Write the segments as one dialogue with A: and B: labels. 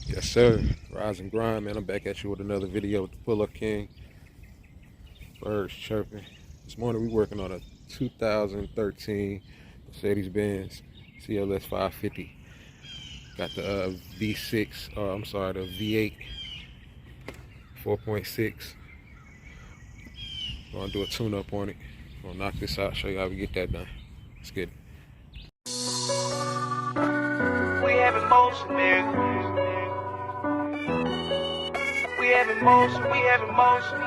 A: Yes, sir. Rise and grind, man. I'm back at you with another video with the Pull-Up King. Birds chirping. This morning we working on a 2013 Mercedes-Benz CLS550. Got the V6, the V8 4.6. Gonna do a tune-up on it. Gonna knock this out, show you how we get that done. Let's get it.
B: We have emotion, nigga. We have emotion, we have emotion.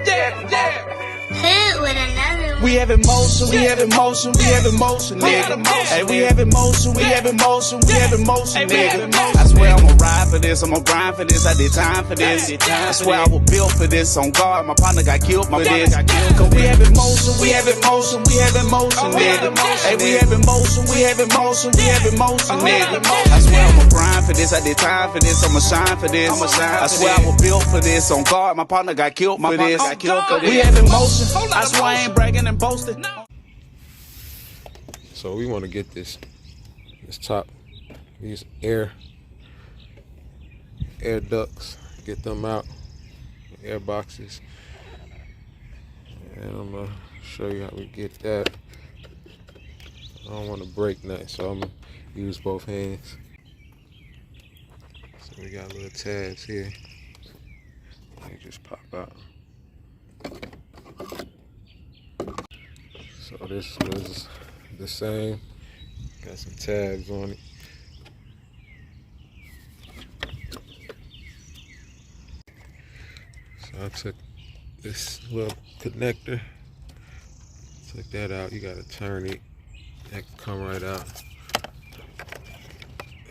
B: Yeah.
C: Hit with another one.
B: We have emotion, we have emotion, we have emotion, nigga. Hey, we have emotion, we have emotion, we have emotion, nigga. I swear I'ma ride for this, I'ma grind for this, I did time for this. I swear I was built for this, on guard, my partner got killed for this. Cause we have emotion, we have emotion, we have emotion, nigga. Hey, we have emotion, we have emotion, we have emotion, nigga. I swear I'ma grind for this, I did time for this, I'ma shine for this. I swear I was built for this, on guard, my partner got killed for this. We have emotion, I swear I ain't bragging and boasting.
A: So we want to get this top, these air ducts, get them out, air boxes, and I'm gonna show you how we get that. I don't want to break nothing, so I'm gonna use both hands. So we got little tabs here, they just pop out. So this was the same, got some tabs on it. So I took this little connector, took that out. You gotta turn it, that can come right out.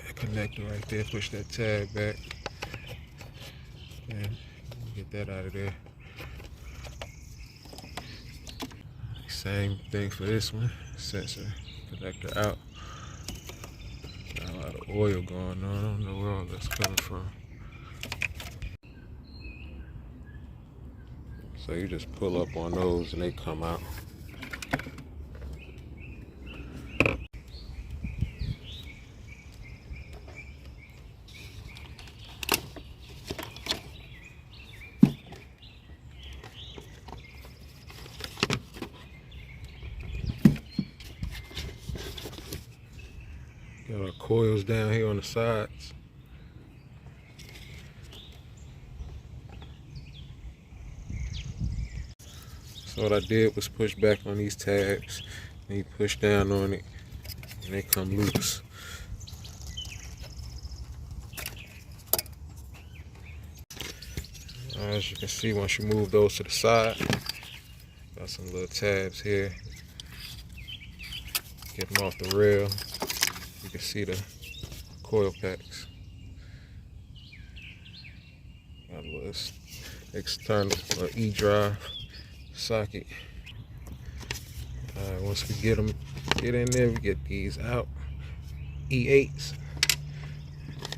A: That connector right there, push that tab back, and get that out of there. Same thing for this one, sensor connector out. Got a lot of oil going on, I don't know where all that's coming from. So you just pull up on those and they come out. Got our coils down here on the sides. So what I did was push back on these tabs, and you push down on it, and they come loose. As you can see, once you move those to the side, got some little tabs here. Get them off the rail. You can see the coil packs. Got a little external E-drive socket. Once we get in there, we get these out. E8s.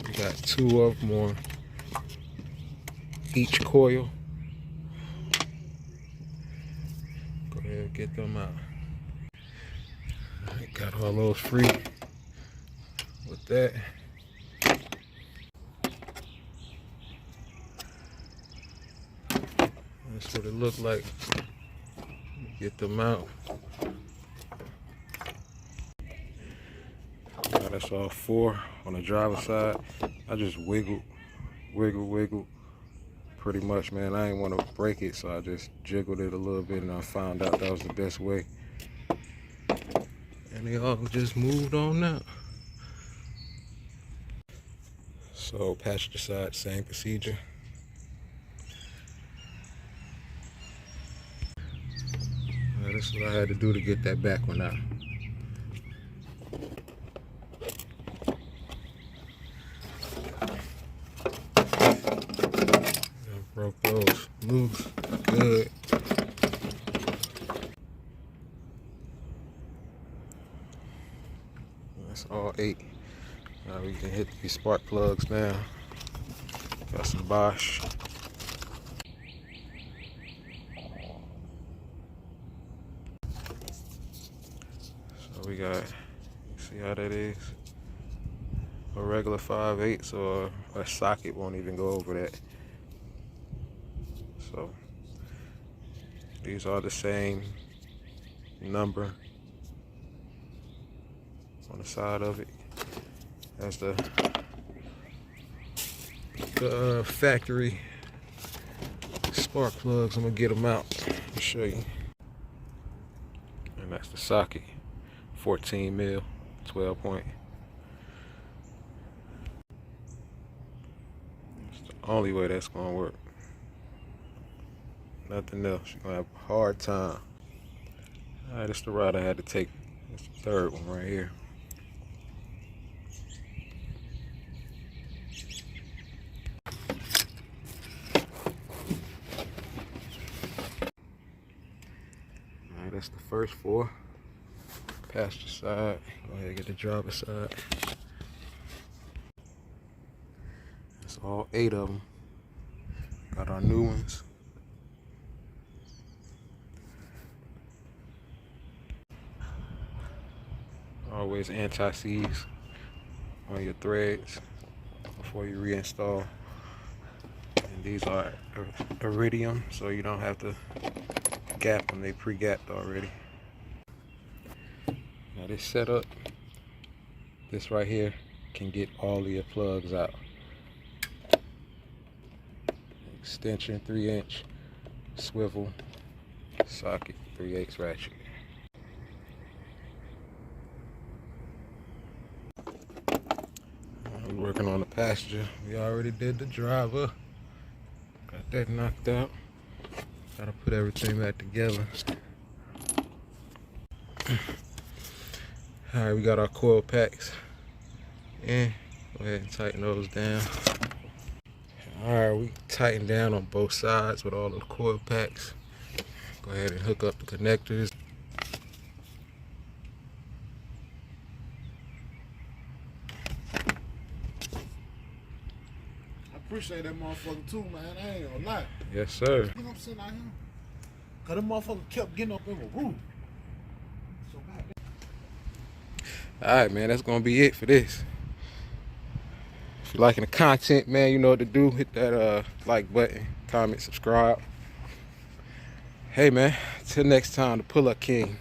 A: We got 2 of them on each coil. Go ahead and get them out. I got all those free with that. That's what it looked like. Get them out. Now that's all 4 on the driver's side. I just wiggle, pretty much, man. I didn't want to break it, so I just jiggled it a little bit, and I found out that was the best way. And they all just moved on out. So passenger side, same procedure. This is what I had to do to get that back one out. I broke those loose, good. That's all 8. Now we can hit these spark plugs now. Got some Bosch. So we got, see how that is? a regular 5/8 or a socket won't even go over that. So these are the same number on the side of it as the factory spark plugs. I'm gonna get them out and show you. And that's the socket, 14 mil, 12 point. It's the only way that's gonna work. Nothing else. You're gonna have a hard time. Alright, that's the route I had to take. That's the third one right here. Alright, that's the first 4. Passenger side. Go ahead and get the driver side. That's all 8 of them. Got our new ones. Always anti-seize on your threads before you reinstall. And these are iridium, so you don't have to gap them. They pre-gapped already. Now this setup, this right here can get all of your plugs out. Extension 3-inch, swivel, socket 3/8 ratchet. We're working on the passenger. We already did the driver. Got that knocked out. Gotta put everything back together. Alright, we got our coil packs. And go ahead and tighten those down. Alright, we tightened down on both sides with all of the coil packs. Go ahead and hook up the connectors.
D: Appreciate that motherfucker too, man. I ain't gonna lie.
A: Yes, sir.
D: You know what I'm saying out here? Cause them motherfucker kept getting up in the roof. So
A: Alright, man, that's gonna be it for this. If you're liking the content, man, you know what to do. Hit that like button, comment, subscribe. Hey, man, till next time, the Pull Up King.